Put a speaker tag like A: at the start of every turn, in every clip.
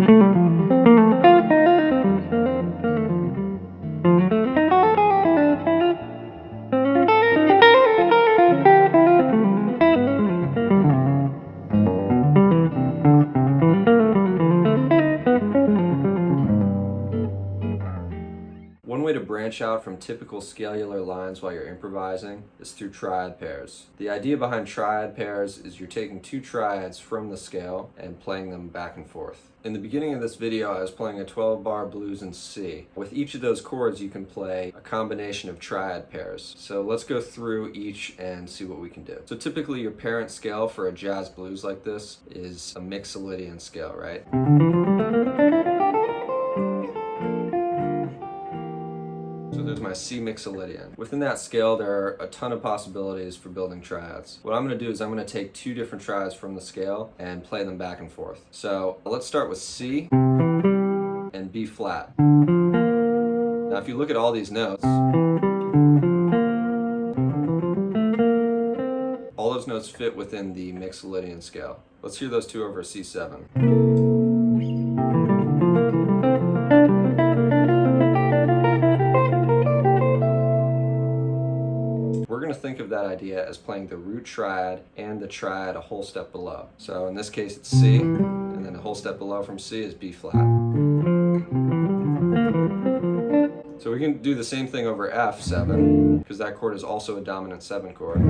A: One way to branch out from typical scalular lines while you're improvising is through triad pairs. The idea behind triad pairs is you're taking two triads from the scale and playing them back and forth. In the beginning of this video, I was playing a 12-bar blues in C. With each of those chords, you can play a combination of triad pairs. So let's go through each and see what we can do. So typically your parent scale for a jazz blues like this is a mixolydian scale, right? So there's my C mixolydian. Within that scale, there are a ton of possibilities for building triads. What I'm going to do is I'm going to take two different triads from the scale and play them back and forth. So let's start with C and B flat. Now if you look at all these notes, all those notes fit within the mixolydian scale. Let's hear those two over C7. We're going to think of that idea as playing the root triad and the triad a whole step below. So in this case it's C, and then a whole step below from C is B flat. So we can do the same thing over F7, because that chord is also a dominant 7 chord.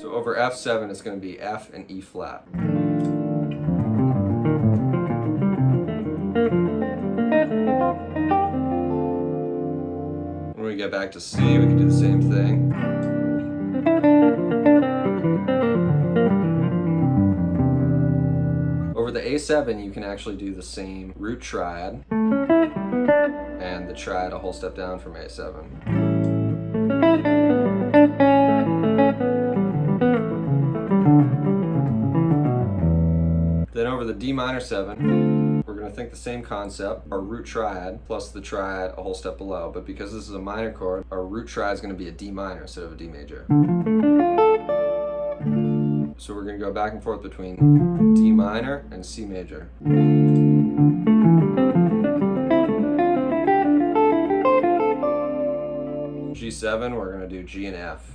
A: So over F7 it's going to be F and E flat. When we get back to C, we can do the same thing. Over the A7, you can actually do the same root triad and the triad a whole step down from A7. Then over the D minor 7, we're going to think the same concept, our root triad plus the triad a whole step below, but because this is a minor chord, our root triad is going to be a D minor instead of a D major. So we're going to go back and forth between D minor and C major. G7, we're going to do G and F.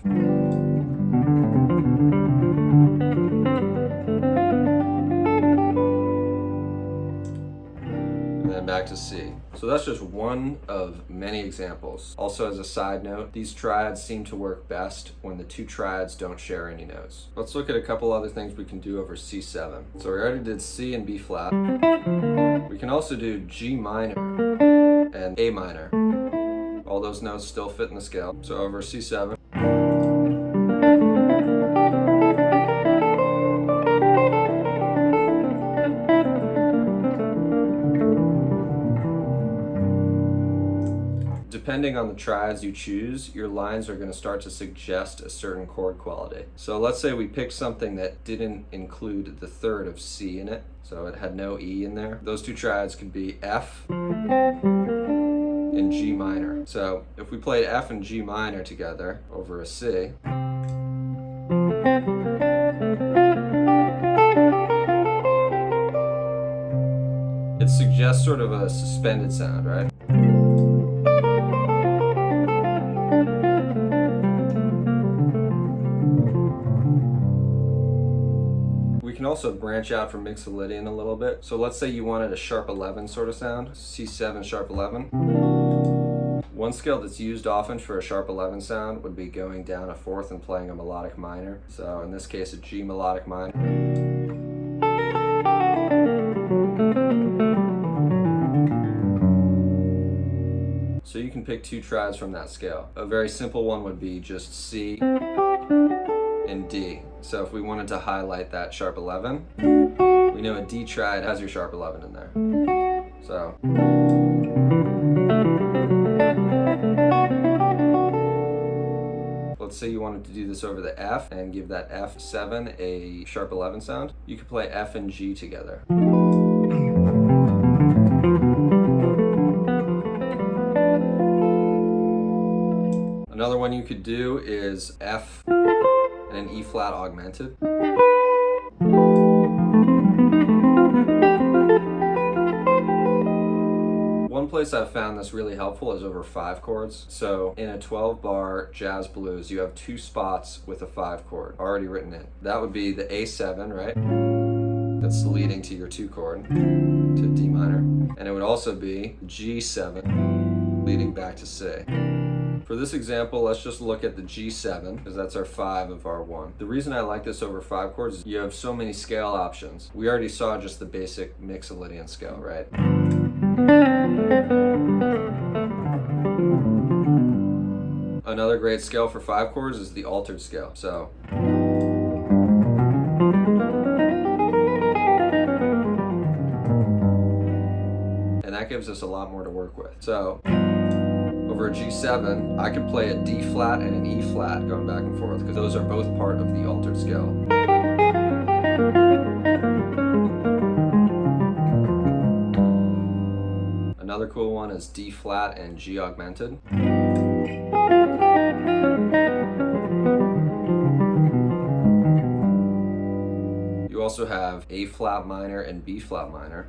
A: And then back to C. So that's just one of many examples. Also, as a side note, these triads seem to work best when the two triads don't share any notes. Let's look at a couple other things we can do over C7. So we already did C and B flat. We can also do G minor and A minor. All those notes still fit in the scale. So over C7. Depending on the triads you choose, your lines are going to start to suggest a certain chord quality. So let's say we picked something that didn't include the third of C in it, so it had no E in there. Those two triads could be F and G minor. So if we played F and G minor together over a C, it suggests sort of a suspended sound, right? We can also branch out from mixolydian a little bit. So let's say you wanted a sharp 11 sort of sound, C7 sharp 11. One scale that's used often for a sharp 11 sound would be going down a fourth and playing a melodic minor. So in this case, a G melodic minor. So you can pick two triads from that scale. A very simple one would be just C and D. So if we wanted to highlight that sharp 11, we know a D triad has your sharp 11 in there. So let's say you wanted to do this over the F and give that F7 a sharp 11 sound. You could play F and G together. Another one you could do is F and an E flat augmented. place I've found this really helpful is over 5 chords. So in a 12-bar jazz blues, you have 2 spots with a 5 chord already written in. That would be the A7, right? That's leading to your 2 chord, to D minor. And it would also be G7 leading back to C. For this example, let's just look at the G7, because that's our 5 of our 1. The reason I like this over 5 chords is you have so many scale options. We already saw just the basic mixolydian scale, right? Another great scale for 5 chords is the altered scale. So and that gives us a lot more to work with. So over a G7, I could play a D flat and an E flat going back and forth because those are both part of the altered scale. Another cool one is D flat and G augmented. You also have A flat minor and B flat minor.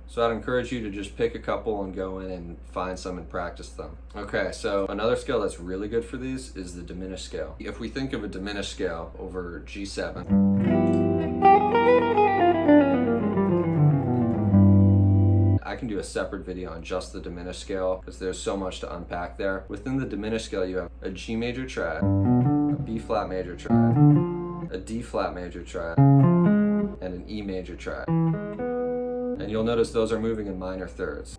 A: So I'd encourage you to just pick a couple and go in and find some and practice them. Okay, so another scale that's really good for these is the diminished scale. If we think of a diminished scale over G7, I can do a separate video on just the diminished scale because there's so much to unpack there. Within the diminished scale, you have a G major triad, a B flat major triad, a D flat major triad, and an E major triad. And you'll notice those are moving in minor thirds.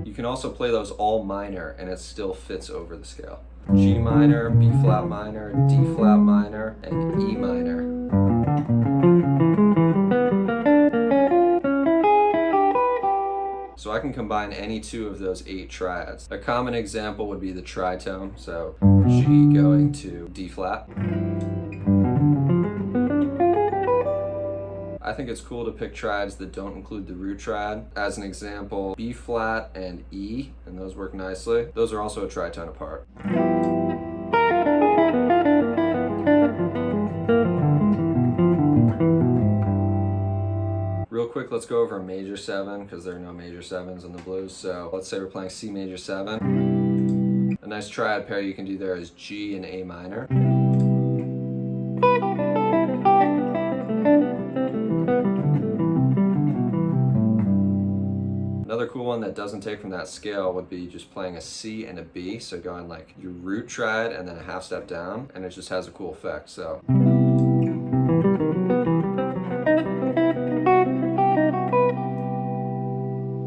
A: You can also play those all minor and it still fits over the scale. G minor, B flat minor, D flat minor, and E minor. So I can combine any 2 of those 8 triads. A common example would be the tritone, so G going to D flat. I think it's cool to pick triads that don't include the root triad. As an example, B flat and E, and those work nicely. Those are also a tritone apart. Real quick, let's go over a major 7 because there are no major 7s in the blues. So let's say we're playing C major 7. A nice triad pair you can do there is G and A minor. Another cool one that doesn't take from that scale would be just playing a C and a B, so going like your root triad and then a half step down, and it just has a cool effect. So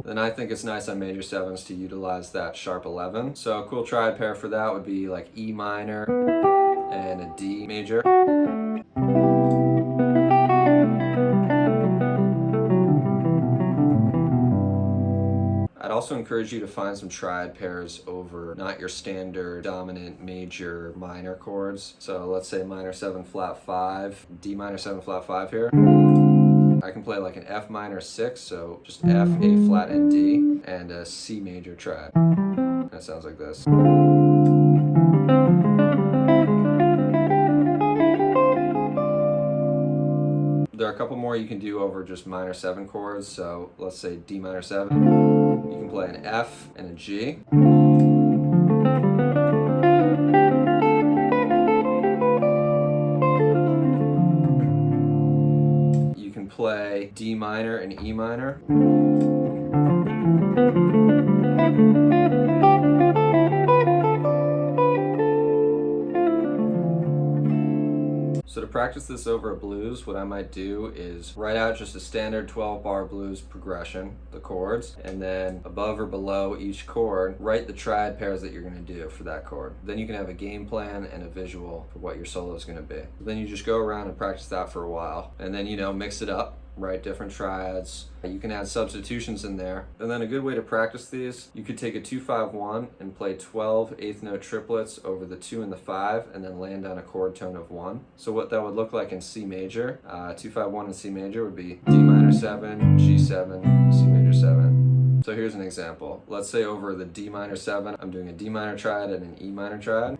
A: then I think it's nice on major 7s to utilize that sharp 11. So a cool triad pair for that would be like E minor and a D major. I'd also encourage you to find some triad pairs over not your standard dominant major minor chords. So let's say minor 7 flat 5, D minor 7 flat 5 here. I can play like an F minor 6, so just F, A flat, and D, and a C major triad. That sounds like this. There are a couple more you can do over just minor 7 chords, so let's say D minor 7. You can play an F and a G. You can play D minor and E minor. So to practice this over a blues, what I might do is write out just a standard 12-bar blues progression, the chords, and then above or below each chord, write the triad pairs that you're going to do for that chord. Then you can have a game plan and a visual for what your solo is going to be. Then you just go around and practice that for a while, and then, mix it up. Write different triads. You can add substitutions in there. And then a good way to practice these, you could take a 2-5-1 and play 12 eighth note triplets over the 2 and the 5 and then land on a chord tone of 1. So what that would look like in C major, 2-5-1 in C major would be D minor 7, G7, C major 7. So here's an example. Let's say over the D minor 7, I'm doing a D minor triad and an E minor triad.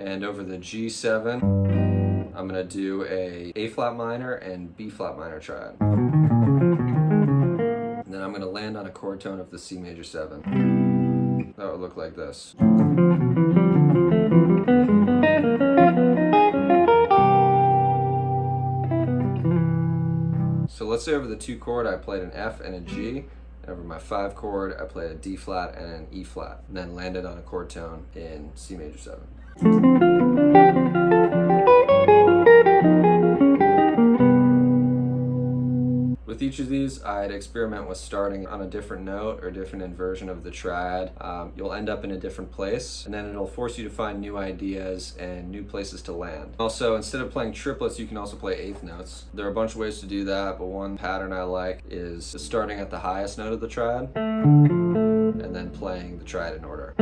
A: And over the G7, I'm going to do A flat minor and B flat minor triad. And then I'm going to land on a chord tone of the C major 7. That would look like this. So let's say over the 2 chord I played an F and a G, and over my 5 chord I played a D flat and an E flat, and then landed on a chord tone in C major 7. With each of these, I'd experiment with starting on a different note or a different inversion of the triad. You'll end up in a different place, and then it'll force you to find new ideas and new places to land. Also, instead of playing triplets, you can also play eighth notes. There are a bunch of ways to do that, but one pattern I like is starting at the highest note of the triad and then playing the triad in order.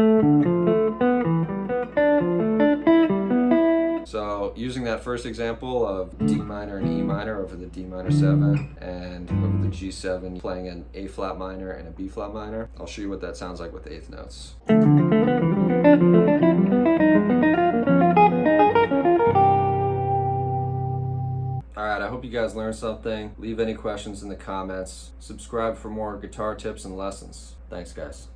A: So using that first example of D minor and E minor over the D minor 7 and over the G7 playing an A flat minor and a B flat minor, I'll show you what that sounds like with eighth notes. Alright, I hope you guys learned something. Leave any questions in the comments. Subscribe for more guitar tips and lessons. Thanks guys.